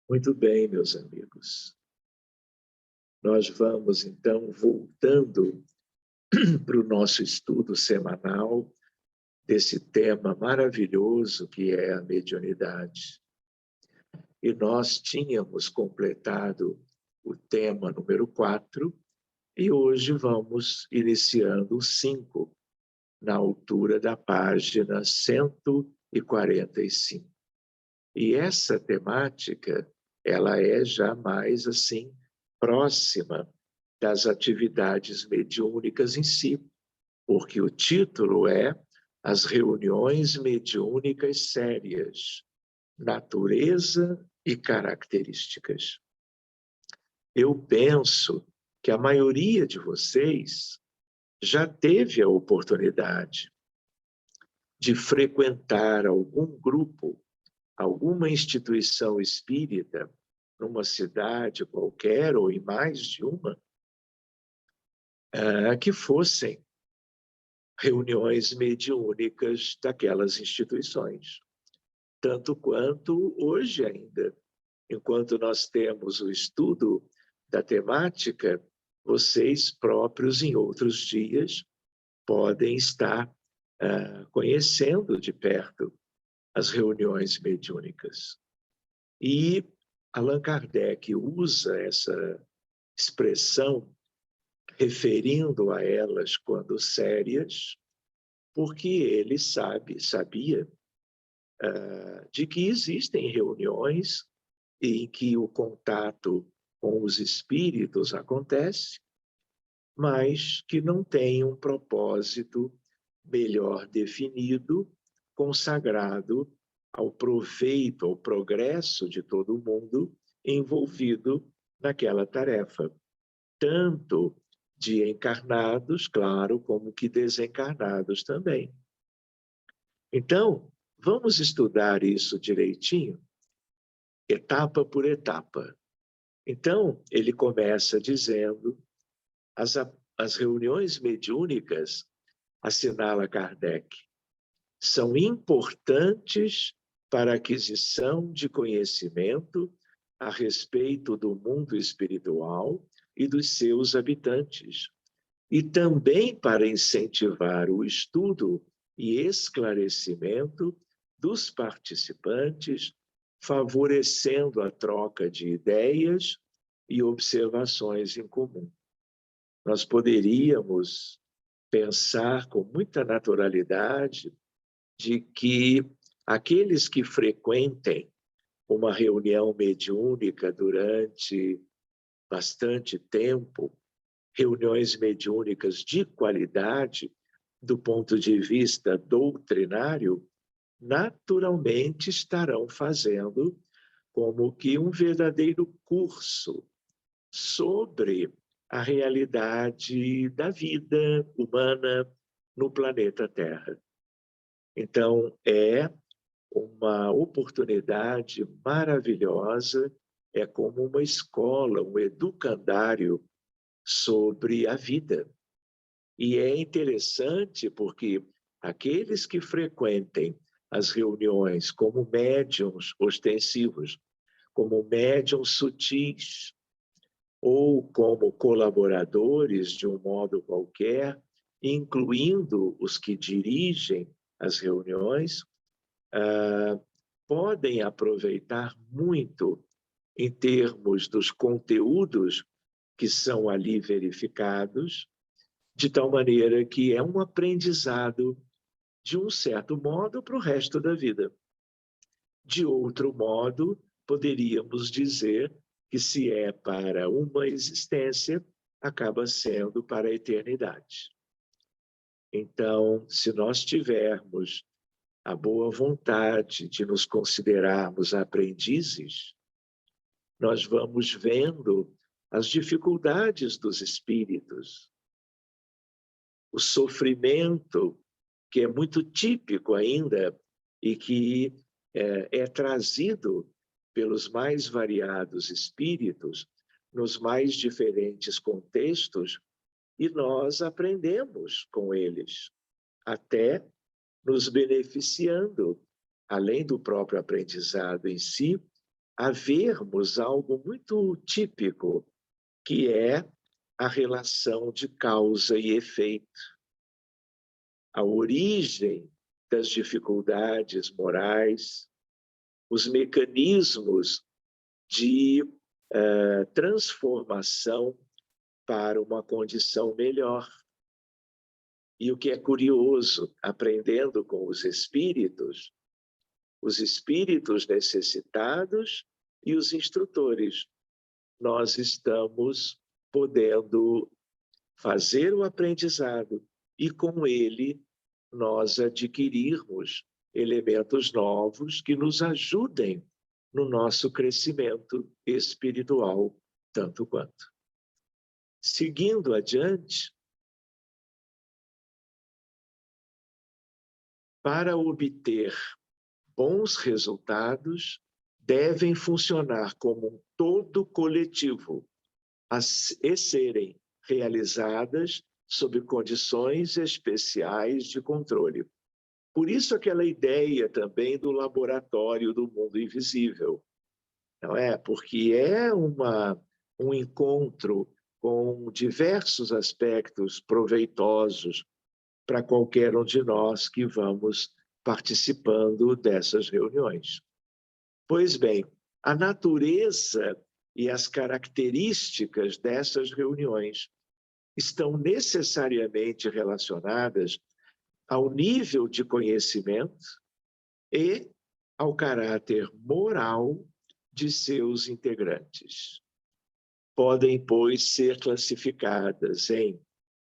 Muito bem, meus amigos. Nós vamos, então, voltando para o nosso estudo semanal desse tema maravilhoso que é a mediunidade. E nós tínhamos completado o tema número 4 e hoje vamos iniciando o 5, na altura da página 145. E essa temática, ela é já mais, assim, próxima das atividades mediúnicas em si, porque o título é As Reuniões Mediúnicas Sérias, Natureza e Características. Eu penso que a maioria de vocês já teve a oportunidade de frequentar algum grupo, alguma instituição espírita, numa cidade qualquer ou em mais de uma, que fossem reuniões mediúnicas daquelas instituições. Tanto quanto hoje ainda, enquanto nós temos o estudo da temática, vocês próprios, em outros dias, podem estar conhecendo de perto as reuniões mediúnicas. E Allan Kardec usa essa expressão referindo a elas quando sérias, porque ele sabia de que existem reuniões em que o contato com os espíritos acontece, mas que não tem um propósito melhor definido, consagrado ao proveito, ao progresso de todo mundo envolvido naquela tarefa, tanto de encarnados, claro, como que desencarnados também. Então, vamos estudar isso direitinho, etapa por etapa. Então, ele começa dizendo, as reuniões mediúnicas, assinala Kardec, são importantes para a aquisição de conhecimento a respeito do mundo espiritual e dos seus habitantes, e também para incentivar o estudo e esclarecimento dos participantes, favorecendo a troca de ideias e observações em comum. Nós poderíamos pensar com muita naturalidade de que aqueles que frequentem uma reunião mediúnica durante bastante tempo, reuniões mediúnicas de qualidade, do ponto de vista doutrinário, naturalmente estarão fazendo como que um verdadeiro curso sobre a realidade da vida humana no planeta Terra. Então, é uma oportunidade maravilhosa, é como uma escola, um educandário sobre a vida. E é interessante porque aqueles que frequentem as reuniões como médiuns ostensivos, como médiuns sutis, ou como colaboradores de um modo qualquer, incluindo os que dirigem as reuniões, podem aproveitar muito em termos dos conteúdos que são ali verificados, de tal maneira que é um aprendizado, de um certo modo, para o resto da vida. De outro modo, poderíamos dizer que se é para uma existência, acaba sendo para a eternidade. Então, se nós tivermos a boa vontade de nos considerarmos aprendizes, nós vamos vendo as dificuldades dos espíritos, o sofrimento, que é muito típico ainda e que é trazido pelos mais variados espíritos, nos mais diferentes contextos, e nós aprendemos com eles, até nos beneficiando, além do próprio aprendizado em si, a vermos algo muito típico, que é a relação de causa e efeito. A origem das dificuldades morais, os mecanismos de transformação para uma condição melhor. E o que é curioso, aprendendo com os espíritos necessitados e os instrutores, nós estamos podendo fazer o aprendizado e, com ele, nós adquirirmos elementos novos que nos ajudem no nosso crescimento espiritual, tanto quanto. Seguindo adiante, para obter bons resultados, devem funcionar como um todo coletivo e serem realizadas sob condições especiais de controle. Por isso aquela ideia também do laboratório do mundo invisível, não é? Porque é um encontro com diversos aspectos proveitosos para qualquer um de nós que vamos participando dessas reuniões. Pois bem, a natureza e as características dessas reuniões estão necessariamente relacionadas ao nível de conhecimento e ao caráter moral de seus integrantes. Podem, pois, ser classificadas em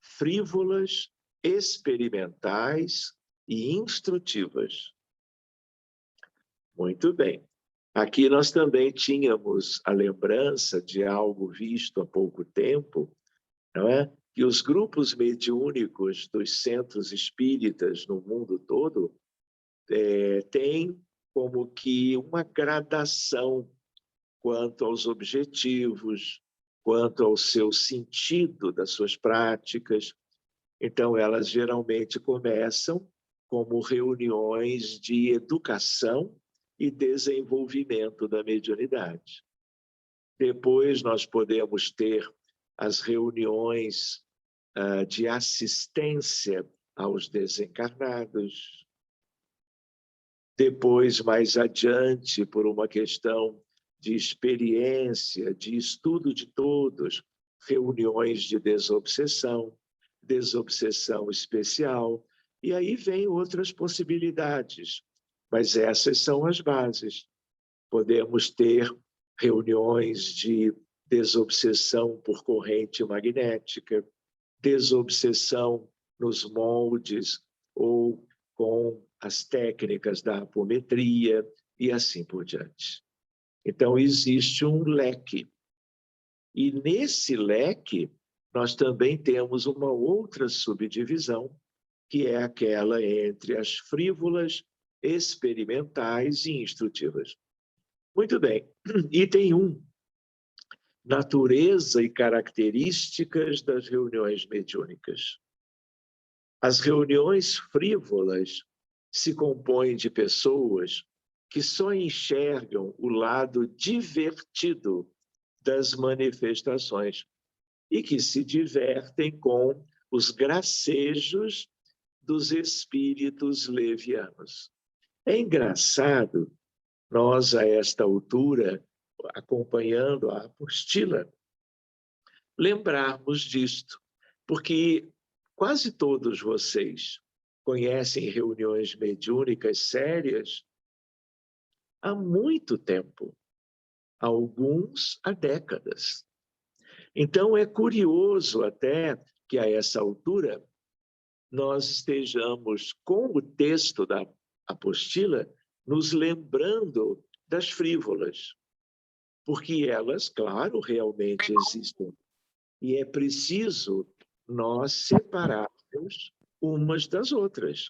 frívolas, experimentais e instrutivas. Muito bem. Aqui nós também tínhamos a lembrança de algo visto há pouco tempo, não é? Que os grupos mediúnicos dos centros espíritas no mundo todo têm como que uma gradação quanto aos objetivos, quanto ao seu sentido das suas práticas. Então, elas geralmente começam como reuniões de educação e desenvolvimento da mediunidade. Depois, nós podemos ter as reuniões de assistência aos desencarnados. Depois, mais adiante, por uma questão de experiência, de estudo de todos, reuniões de desobsessão especial, e aí vem outras possibilidades, mas essas são as bases. Podemos ter reuniões de desobsessão por corrente magnética, desobsessão nos moldes ou com as técnicas da apometria e assim por diante. Então, existe um leque. E nesse leque, nós também temos uma outra subdivisão, que é aquela entre as frívolas, experimentais e instrutivas. Muito bem. Item 1. Natureza e características das reuniões mediúnicas. As reuniões frívolas se compõem de pessoas que só enxergam o lado divertido das manifestações e que se divertem com os gracejos dos espíritos levianos. É engraçado, nós, a esta altura, acompanhando a apostila, lembrarmos disto, porque quase todos vocês conhecem reuniões mediúnicas sérias há muito tempo, alguns há décadas. Então, é curioso até que, a essa altura, nós estejamos, com o texto da apostila, nos lembrando das frívolas, porque elas, claro, realmente existem. E é preciso nós separarmos umas das outras,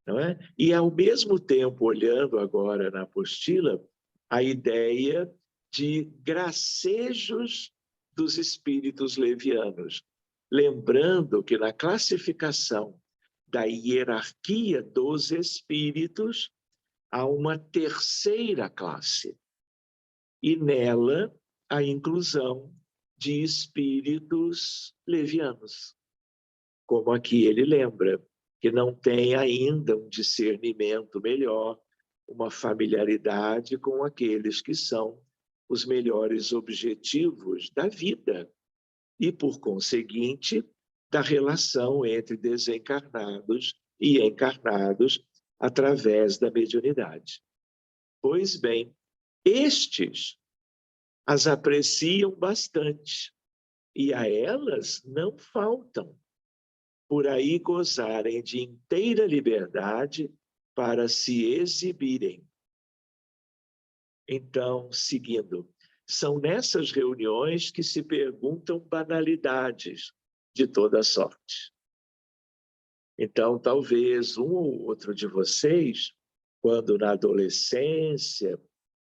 não é? E, ao mesmo tempo, olhando agora na apostila, a ideia de gracejos dos espíritos levianos, lembrando que na classificação da hierarquia dos espíritos há uma terceira classe, e nela a inclusão de espíritos levianos, como aqui ele lembra, que não tem ainda um discernimento melhor, uma familiaridade com aqueles que são os melhores objetivos da vida e, por conseguinte, da relação entre desencarnados e encarnados através da mediunidade. Pois bem, estes as apreciam bastante e a elas não faltam por aí gozarem de inteira liberdade para se exibirem. Então, seguindo, são nessas reuniões que se perguntam banalidades de toda sorte. Então, talvez um ou outro de vocês, quando na adolescência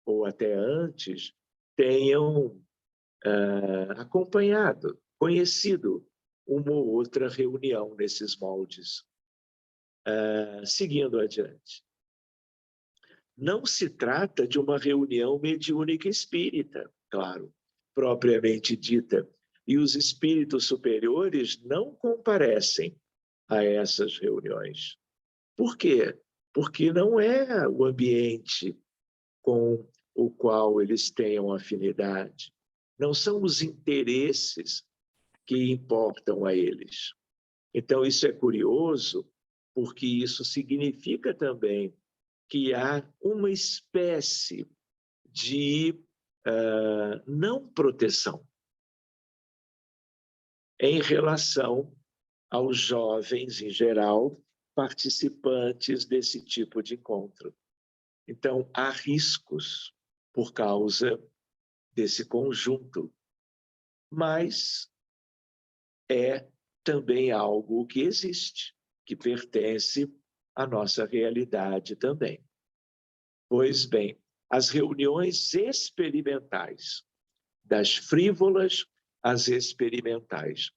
ou até antes, tenham acompanhado, conhecido uma ou outra reunião nesses moldes. Seguindo adiante. Não se trata de uma reunião mediúnica espírita, claro, propriamente dita, e os espíritos superiores não comparecem a essas reuniões. Por quê? Porque não é o ambiente com o qual eles tenham afinidade. Não são os interesses que importam a eles. Então, isso é curioso, porque isso significa também que há uma espécie de não proteção em relação aos jovens, em geral, participantes desse tipo de encontro. Então, há riscos por causa desse conjunto, mas é também algo que existe, que pertence à nossa realidade também. Pois bem, as reuniões experimentais, das frívolas às experimentais,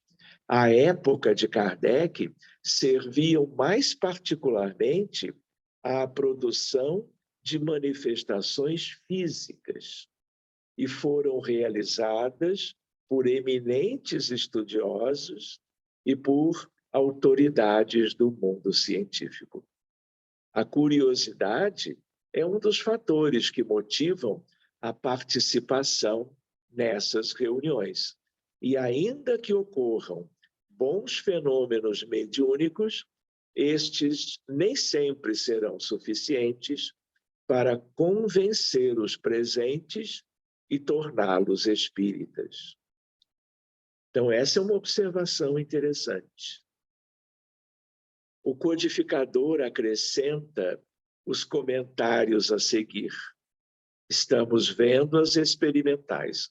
à época de Kardec, serviam mais particularmente à produção de manifestações físicas e foram realizadas por eminentes estudiosos e por autoridades do mundo científico. A curiosidade é um dos fatores que motivam a participação nessas reuniões. E ainda que ocorram bons fenômenos mediúnicos, estes nem sempre serão suficientes para convencer os presentes e torná-los espíritas. Então, essa é uma observação interessante. O codificador acrescenta os comentários a seguir. Estamos vendo as experimentais.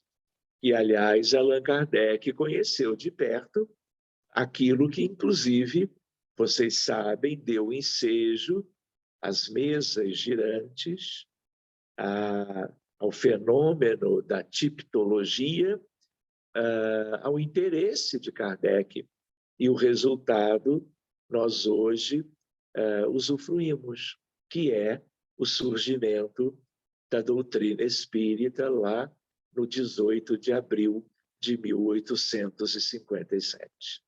E, aliás, Allan Kardec conheceu de perto aquilo que, inclusive, vocês sabem, deu ensejo às mesas girantes, ao fenômeno da tipologia, ao interesse de Kardec. E o resultado nós hoje usufruímos, que é o surgimento da doutrina espírita lá no 18 de abril de 1857.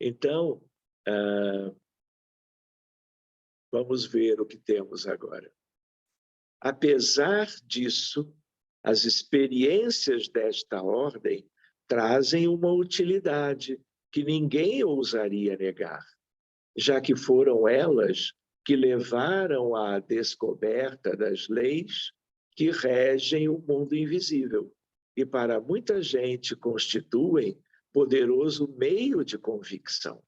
Então, vamos ver o que temos agora. Apesar disso, as experiências desta ordem trazem uma utilidade que ninguém ousaria negar, já que foram elas que levaram à descoberta das leis que regem o mundo invisível e para muita gente constituem poderoso meio de convicção.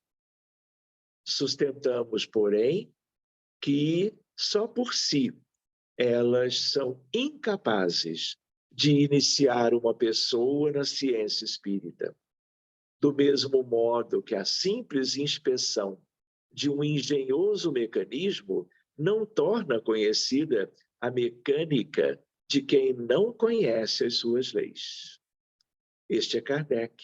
Sustentamos, porém, que só por si elas são incapazes de iniciar uma pessoa na ciência espírita. Do mesmo modo que a simples inspeção de um engenhoso mecanismo não torna conhecida a mecânica de quem não conhece as suas leis. Este é Kardec.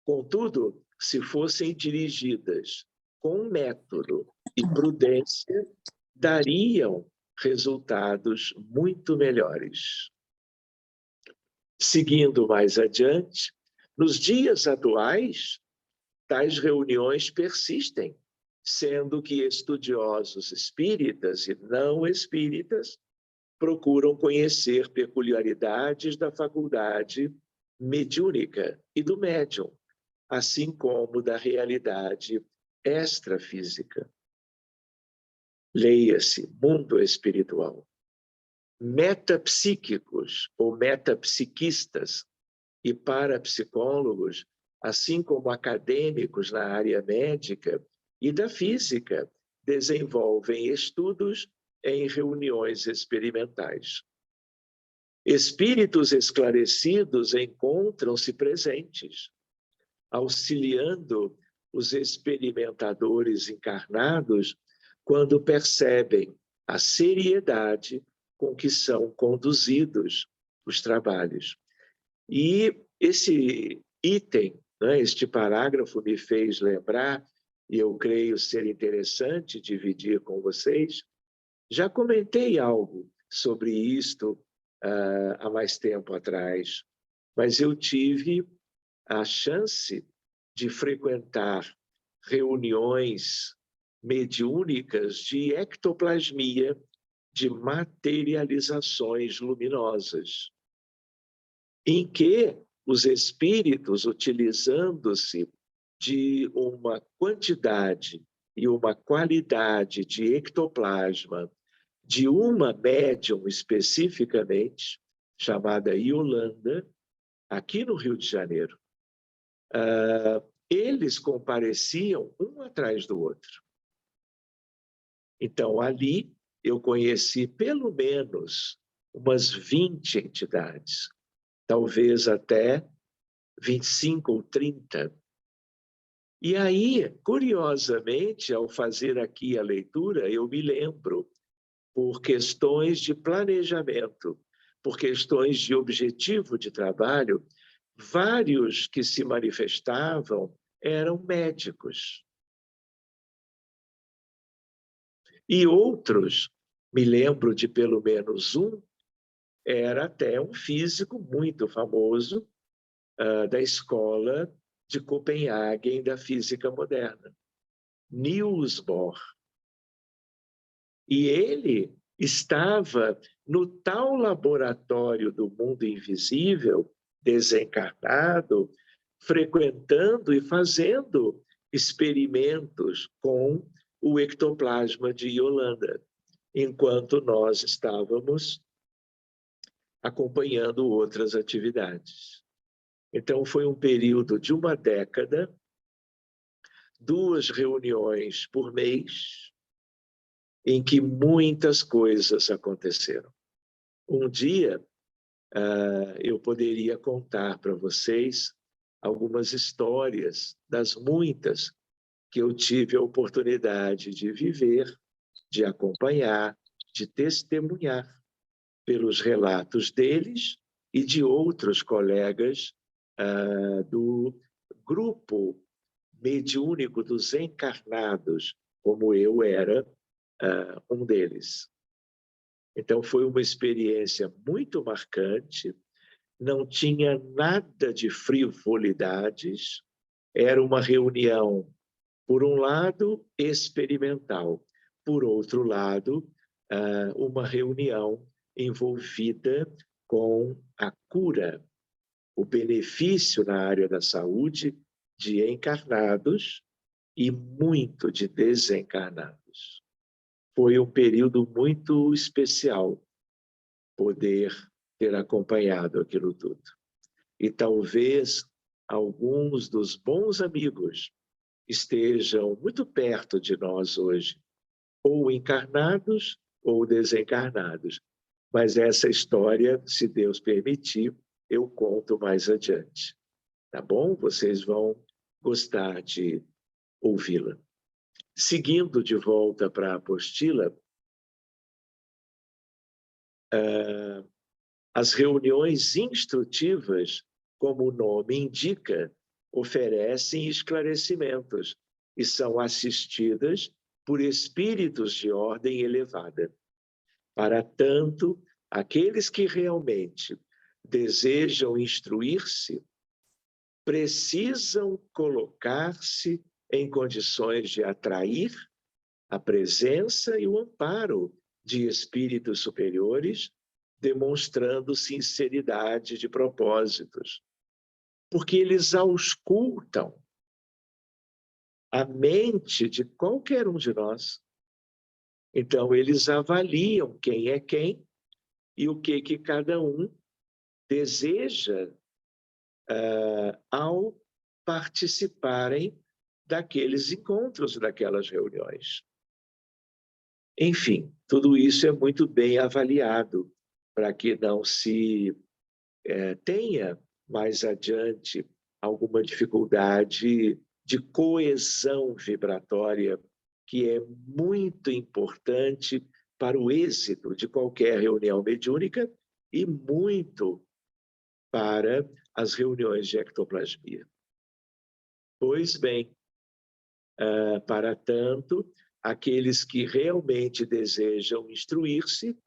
Contudo, se fossem dirigidas com método e prudência, dariam resultados muito melhores. Seguindo mais adiante, nos dias atuais, tais reuniões persistem, sendo que estudiosos espíritas e não espíritas procuram conhecer peculiaridades da faculdade mediúnica e do médium, assim como da realidade extrafísica. Leia-se mundo espiritual. Metapsíquicos ou metapsiquistas e parapsicólogos, assim como acadêmicos na área médica e da física, desenvolvem estudos em reuniões experimentais. Espíritos esclarecidos encontram-se presentes, auxiliando os experimentadores encarnados quando percebem a seriedade com que são conduzidos os trabalhos. E esse item, né, este parágrafo me fez lembrar, e eu creio ser interessante dividir com vocês. Já comentei algo sobre isto há mais tempo atrás, mas eu tive a chance de frequentar reuniões mediúnicas de ectoplasmia, de materializações luminosas, em que os espíritos, utilizando-se de uma quantidade e uma qualidade de ectoplasma de uma médium especificamente, chamada Yolanda, aqui no Rio de Janeiro, eles compareciam um atrás do outro. Então, ali eu conheci pelo menos umas 20 entidades, talvez até 25 ou 30. E aí, curiosamente, ao fazer aqui a leitura, eu me lembro, por questões de planejamento, por questões de objetivo de trabalho, vários que se manifestavam eram médicos. E outros, me lembro de pelo menos um, era até um físico muito famoso da escola de Copenhague da física moderna, Niels Bohr. E ele estava no tal laboratório do mundo invisível, desencarnado, frequentando e fazendo experimentos com o ectoplasma de Yolanda, enquanto nós estávamos acompanhando outras atividades. Então, foi um período de uma década, 2 reuniões por mês, em que muitas coisas aconteceram. Um dia, eu poderia contar para vocês algumas histórias das muitas que eu tive a oportunidade de viver, de acompanhar, de testemunhar pelos relatos deles e de outros colegas do grupo mediúnico dos encarnados, como eu era um deles. Então, foi uma experiência muito marcante, não tinha nada de frivolidades, era uma reunião, por um lado, experimental, por outro lado, uma reunião envolvida com a cura, o benefício na área da saúde de encarnados e muito de desencarnados. Foi um período muito especial poder ter acompanhado aquilo tudo. E talvez alguns dos bons amigos estejam muito perto de nós hoje, ou encarnados ou desencarnados. Mas essa história, se Deus permitir, eu conto mais adiante. Tá bom? Vocês vão gostar de ouvi-la. Seguindo de volta para a apostila, as reuniões instrutivas, como o nome indica, oferecem esclarecimentos e são assistidas por espíritos de ordem elevada. Para tanto, aqueles que realmente desejam instruir-se precisam colocar-se em condições de atrair a presença e o amparo de espíritos superiores, demonstrando sinceridade de propósitos, porque eles auscultam a mente de qualquer um de nós. Então, eles avaliam quem é quem e o que cada um deseja ao participarem daqueles encontros, daquelas reuniões. Enfim, tudo isso é muito bem avaliado para que não se tenha mais adiante alguma dificuldade de coesão vibratória, que é muito importante para o êxito de qualquer reunião mediúnica e muito para as reuniões de ectoplasmia. Pois bem, para tanto, aqueles que realmente desejam instruir-se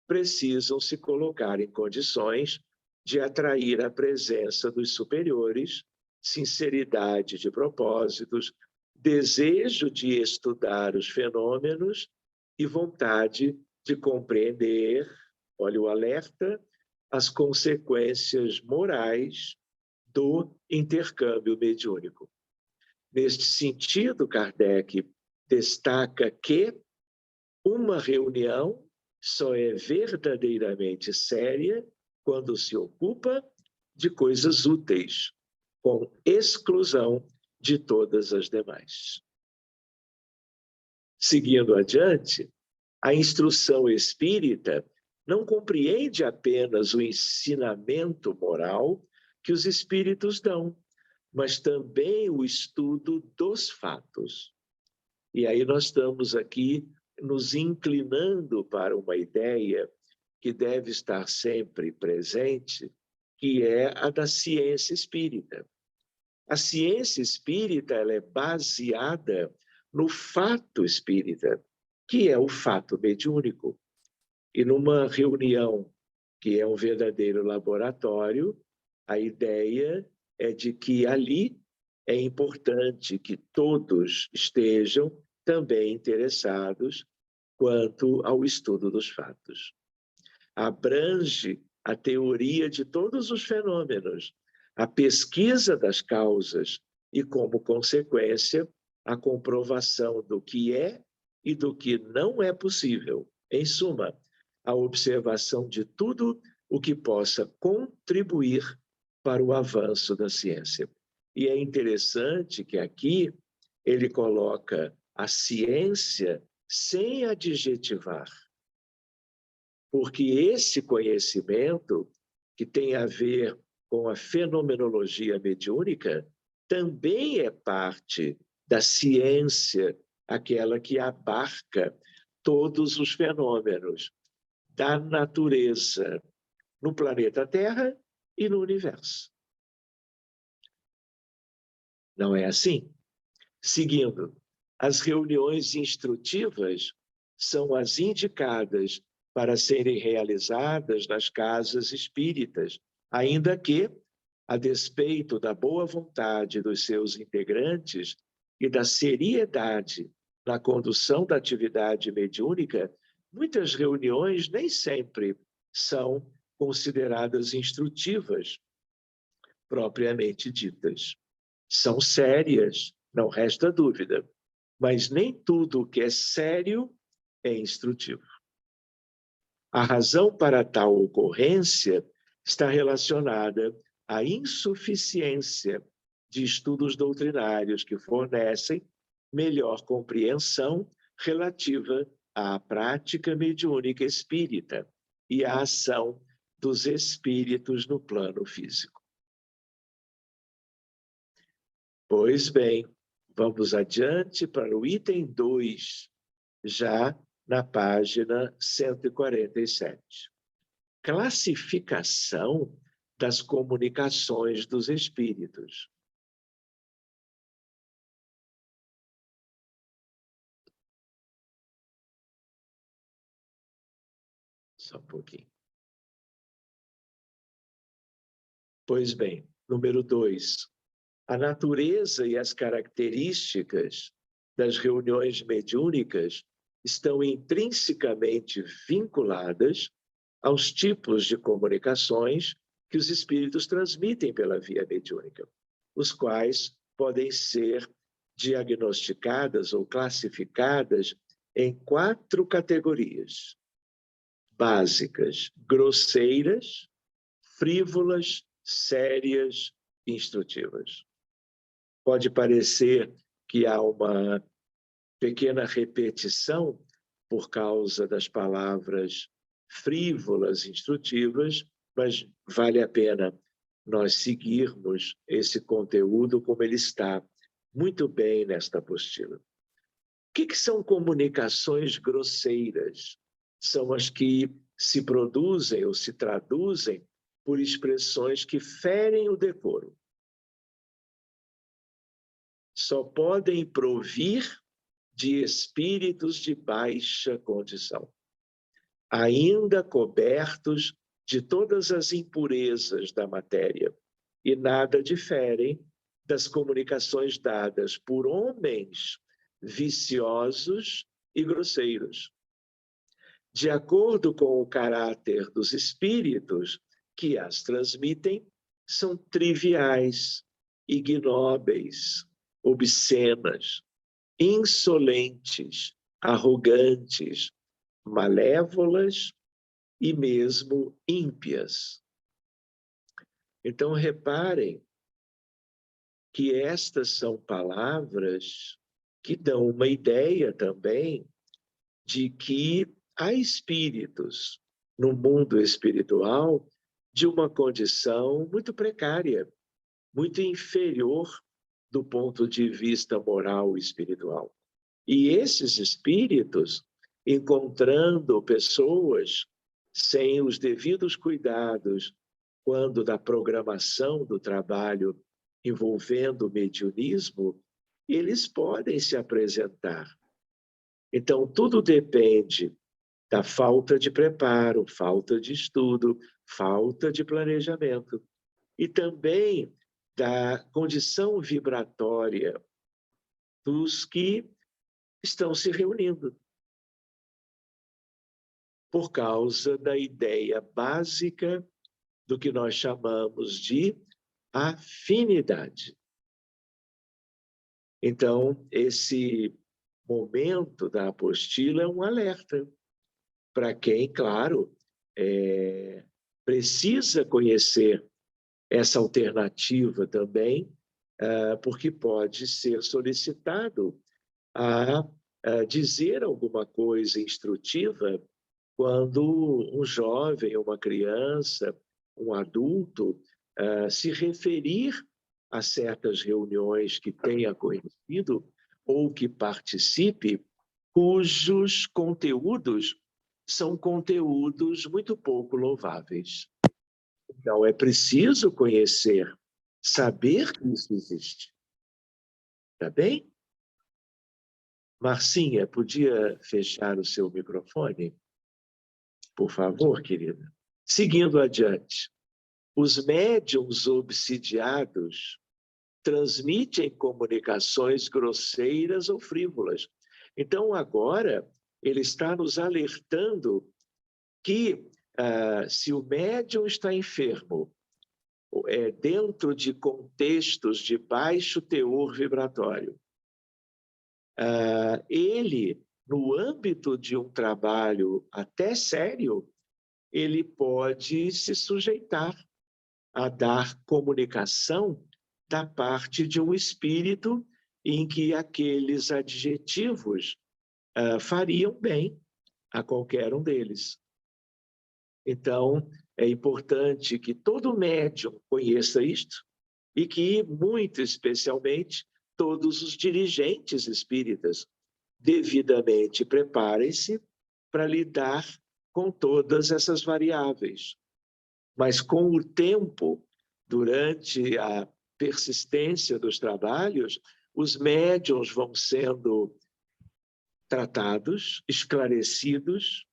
precisam se colocar em condições de atrair a presença dos superiores, sinceridade de propósitos, desejo de estudar os fenômenos e vontade de compreender, olha o alerta, as consequências morais do intercâmbio mediúnico. Neste sentido, Kardec destaca que uma reunião só é verdadeiramente séria quando se ocupa de coisas úteis, com exclusão de todas as demais. Seguindo adiante, a instrução espírita não compreende apenas o ensinamento moral que os espíritos dão, mas também o estudo dos fatos. E aí nós estamos aqui nos inclinando para uma ideia que deve estar sempre presente, que é a da ciência espírita. A ciência espírita ela é baseada no fato espírita, que é o fato mediúnico. E numa reunião que é um verdadeiro laboratório, a ideia é de que ali é importante que todos estejam também interessados quanto ao estudo dos fatos. Abrange a teoria de todos os fenômenos, a pesquisa das causas e, como consequência, a comprovação do que é e do que não é possível. Em suma, a observação de tudo o que possa contribuir para o avanço da ciência. E é interessante que aqui ele coloca a ciência sem adjetivar, porque esse conhecimento, que tem a ver com a fenomenologia mediúnica, também é parte da ciência, aquela que abarca todos os fenômenos da natureza no planeta Terra e no universo. Não é assim? Seguindo, as reuniões instrutivas são as indicadas para serem realizadas nas casas espíritas, ainda que, a despeito da boa vontade dos seus integrantes e da seriedade na condução da atividade mediúnica, muitas reuniões nem sempre são consideradas instrutivas, propriamente ditas. São sérias, não resta dúvida, mas nem tudo o que é sério é instrutivo. A razão para tal ocorrência está relacionada à insuficiência de estudos doutrinários que fornecem melhor compreensão relativa à prática mediúnica espírita e à ação dos espíritos no plano físico. Pois bem, vamos adiante para o item 2, já na página 147. Classificação das comunicações dos espíritos. Só um pouquinho. Pois bem, número 2. A natureza e as características das reuniões mediúnicas estão intrinsecamente vinculadas aos tipos de comunicações que os espíritos transmitem pela via mediúnica, os quais podem ser diagnosticadas ou classificadas em 4 categorias básicas: grosseiras, frívolas, sérias e instrutivas. Pode parecer que há uma pequena repetição por causa das palavras frívolas, instrutivas, mas vale a pena nós seguirmos esse conteúdo como ele está muito bem nesta apostila. O que são comunicações grosseiras? São as que se produzem ou se traduzem por expressões que ferem o decoro. Só podem provir de espíritos de baixa condição, ainda cobertos de todas as impurezas da matéria, e nada diferem das comunicações dadas por homens viciosos e grosseiros. De acordo com o caráter dos espíritos que as transmitem, são triviais, ignóbeis, obscenas, insolentes, arrogantes, malévolas e mesmo ímpias. Então, reparem que estas são palavras que dão uma ideia também de que há espíritos no mundo espiritual de uma condição muito precária, muito inferior do ponto de vista moral e espiritual. E esses espíritos, encontrando pessoas sem os devidos cuidados, quando da programação do trabalho envolvendo o mediunismo, eles podem se apresentar. Então, tudo depende da falta de preparo, falta de estudo, falta de planejamento. E também da condição vibratória dos que estão se reunindo. Por causa da ideia básica do que nós chamamos de afinidade. Então, esse momento da apostila é um alerta para quem, claro, precisa conhecer essa alternativa também, porque pode ser solicitado a dizer alguma coisa instrutiva quando um jovem, uma criança, um adulto se referir a certas reuniões que tenha conhecido ou que participe, cujos conteúdos são conteúdos muito pouco louváveis. Então, é preciso conhecer, saber que isso existe. Tá bem? Marcinha, podia fechar o seu microfone? Por favor, querida. Seguindo adiante. Os médiuns obsidiados transmitem comunicações grosseiras ou frívolas. Então, agora, ele está nos alertando que se o médium está enfermo, dentro de contextos de baixo teor vibratório, ele, no âmbito de um trabalho até sério, ele pode se sujeitar a dar comunicação da parte de um espírito em que aqueles adjetivos fariam bem a qualquer um deles. Então, é importante que todo médium conheça isto e que, muito especialmente, todos os dirigentes espíritas devidamente preparem-se para lidar com todas essas variáveis. Mas, com o tempo, durante a persistência dos trabalhos, os médiuns vão sendo tratados, esclarecidos,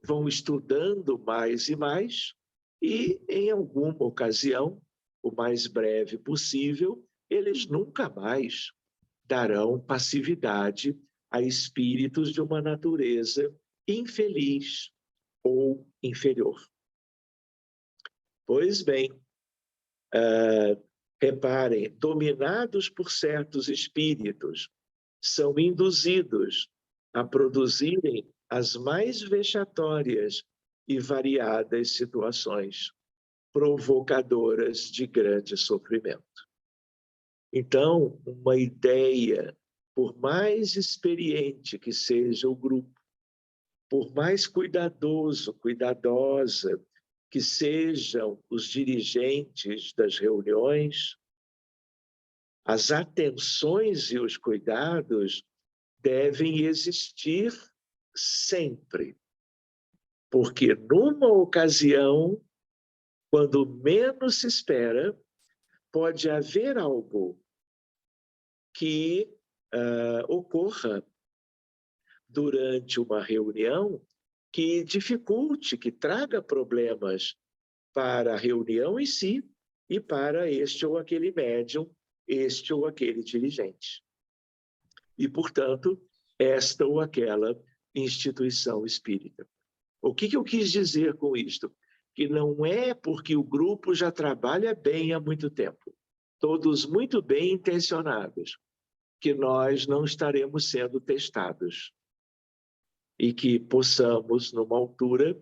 vão estudando mais e mais, e em alguma ocasião, o mais breve possível, eles nunca mais darão passividade a espíritos de uma natureza infeliz ou inferior. Pois bem, reparem, dominados por certos espíritos, são induzidos a produzirem as mais vexatórias e variadas situações, provocadoras de grande sofrimento. Então, uma ideia, por mais experiente que seja o grupo, por mais cuidadosa que sejam os dirigentes das reuniões, as atenções e os cuidados devem existir sempre. Porque numa ocasião, quando menos se espera, pode haver algo que ocorra durante uma reunião que dificulte, que traga problemas para a reunião em si e para este ou aquele médium, este ou aquele dirigente. E, portanto, esta ou aquela instituição espírita. O que eu quis dizer com isto? Que não é porque o grupo já trabalha bem há muito tempo, todos muito bem intencionados, que nós não estaremos sendo testados e que possamos, numa altura,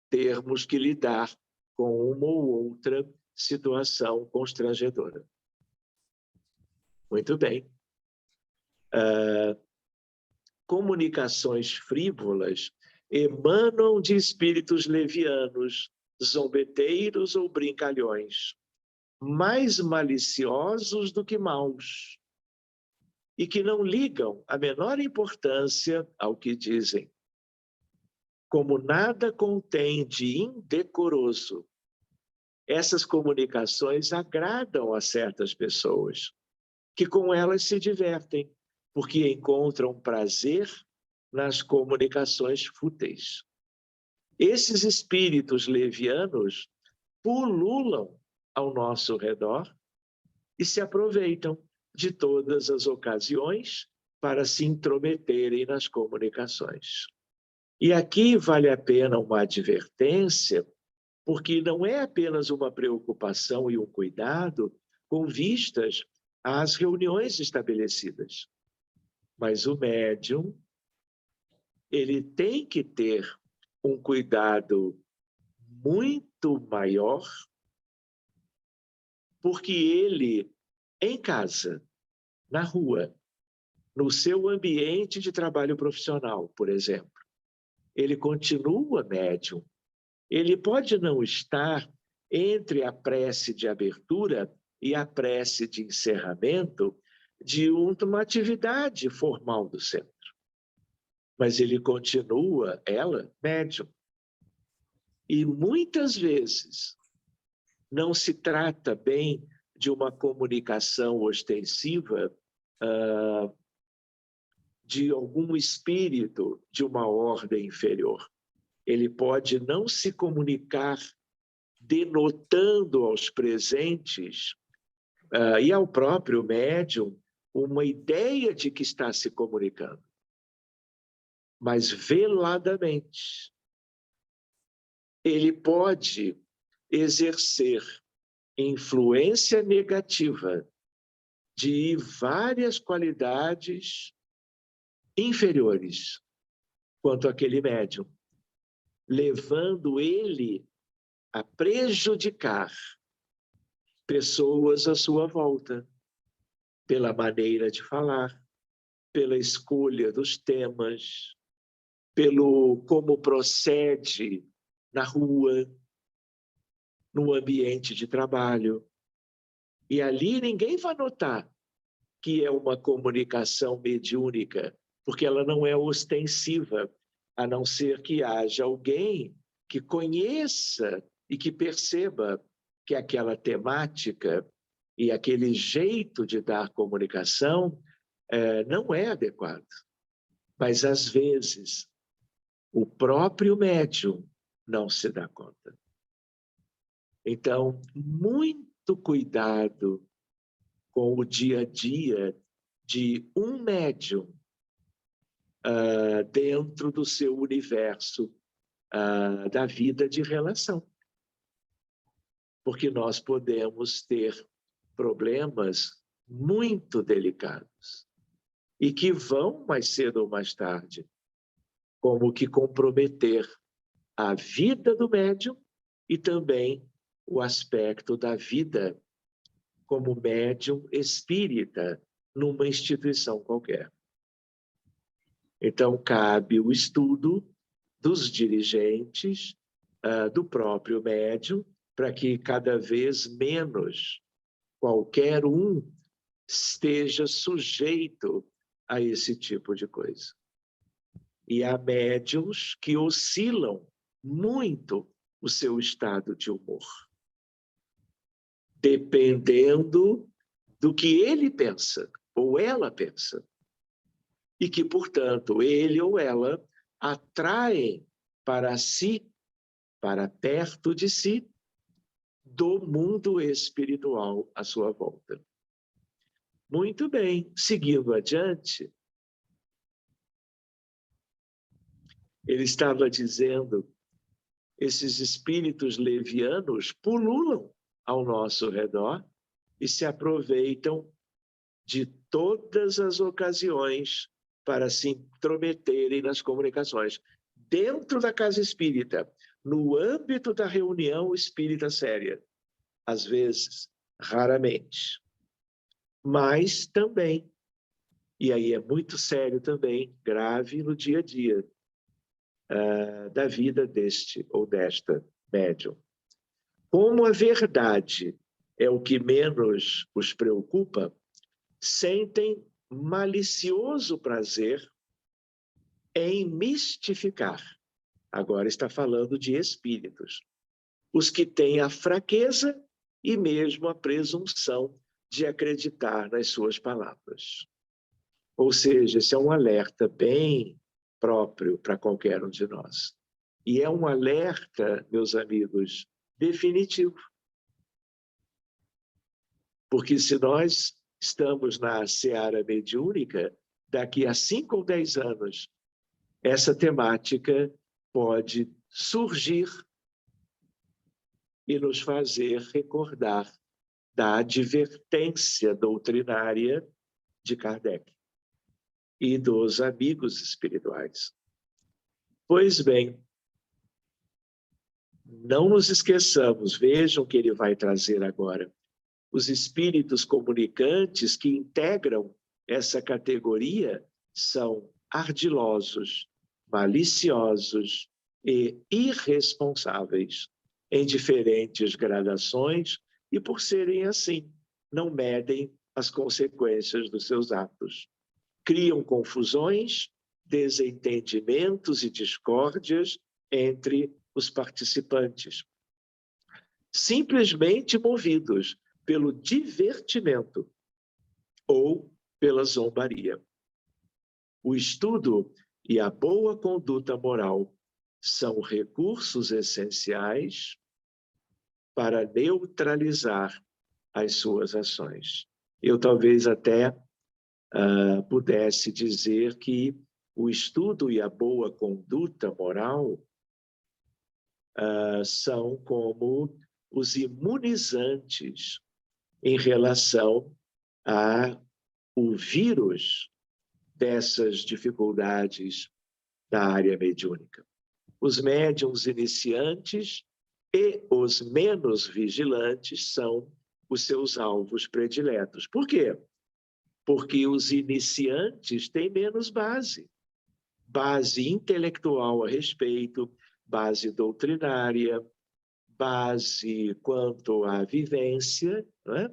termos que lidar com uma ou outra situação constrangedora. Muito bem. Comunicações frívolas emanam de espíritos levianos, zombeteiros ou brincalhões, mais maliciosos do que maus, e que não ligam a menor importância ao que dizem. Como nada contém de indecoroso, essas comunicações agradam a certas pessoas, que com elas se divertem, porque encontram prazer nas comunicações fúteis. Esses espíritos levianos pululam ao nosso redor e se aproveitam de todas as ocasiões para se intrometerem nas comunicações. E aqui vale a pena uma advertência, porque não é apenas uma preocupação e um cuidado com vistas às reuniões estabelecidas, mas o médium, ele tem que ter um cuidado muito maior, porque ele, em casa, na rua, no seu ambiente de trabalho profissional, por exemplo, ele continua médium. Ele pode não estar entre a prece de abertura e a prece de encerramento de uma atividade formal do centro. Mas ele continua, ela, médium. E muitas vezes não se trata bem de uma comunicação ostensiva de algum espírito de uma ordem inferior. Ele pode não se comunicar denotando aos presentes e ao próprio médium uma ideia de que está se comunicando, mas veladamente ele pode exercer influência negativa de várias qualidades inferiores quanto àquele médium, levando ele a prejudicar pessoas à sua volta, pela maneira de falar, pela escolha dos temas, pelo como procede na rua, no ambiente de trabalho. E ali ninguém vai notar que é uma comunicação mediúnica, porque ela não é ostensiva, a não ser que haja alguém que conheça e que perceba que aquela temática e aquele jeito de dar comunicação não é adequado. Mas, às vezes, O próprio médium não se dá conta. Então, muito cuidado com o dia a dia de um médium dentro do seu universo da vida de relação. Porque nós podemos ter problemas muito delicados e que vão, mais cedo ou mais tarde, como que comprometer a vida do médium e também o aspecto da vida como médium espírita numa instituição qualquer. Então, cabe o estudo dos dirigentes, do próprio médium, para que cada vez menos qualquer um esteja sujeito a esse tipo de coisa. E há médiums que oscilam muito o seu estado de humor, dependendo do que ele pensa ou ela pensa. E que, portanto, ele ou ela atraem para si, para perto de si, do mundo espiritual à sua volta. Muito bem, seguindo adiante, ele estava dizendo, esses espíritos levianos pululam ao nosso redor e se aproveitam de todas as ocasiões para se intrometerem nas comunicações. Dentro da casa espírita, no âmbito da reunião espírita séria, às vezes, raramente, mas também, e aí é muito sério também, grave no dia a dia da vida deste ou desta médium. Como a verdade é o que menos os preocupa, sentem malicioso prazer em mistificar. Agora está falando de espíritos. Os que têm a fraqueza e mesmo a presunção de acreditar nas suas palavras. Ou seja, esse é um alerta bem próprio para qualquer um de nós. E é um alerta, meus amigos, definitivo. Porque se nós estamos na seara mediúnica, daqui a 5 ou 10 anos, essa temática pode surgir e nos fazer recordar da advertência doutrinária de Kardec e dos amigos espirituais. Pois bem, não nos esqueçamos, vejam o que ele vai trazer agora. Os espíritos comunicantes que integram essa categoria são ardilosos, maliciosos e irresponsáveis, em diferentes gradações, e por serem assim, não medem as consequências dos seus atos. Criam confusões, desentendimentos e discórdias entre os participantes, simplesmente movidos pelo divertimento ou pela zombaria. O estudo e a boa conduta moral são recursos essenciais para neutralizar as suas ações. Eu talvez até pudesse dizer que o estudo e a boa conduta moral são como os imunizantes em relação ao vírus dessas dificuldades da área mediúnica. Os médiuns iniciantes e os menos vigilantes são os seus alvos prediletos. Por quê? Porque os iniciantes têm menos base intelectual a respeito, base doutrinária, base quanto à vivência, né?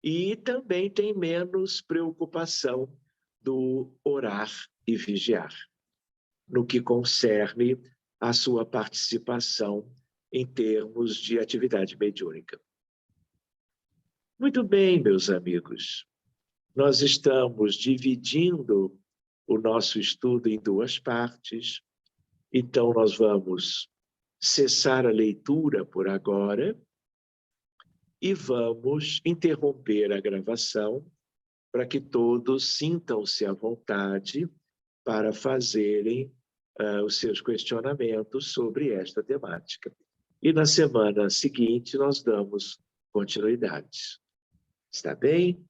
E também tem menos preocupação do orar e vigiar, no que concerne a sua participação em termos de atividade mediúnica. Muito bem, meus amigos, nós estamos dividindo o nosso estudo em duas partes. Então, nós vamos cessar a leitura por agora e vamos interromper a gravação para que todos sintam-se à vontade para fazerem os seus questionamentos sobre esta temática. E na semana seguinte nós damos continuidade. Está bem?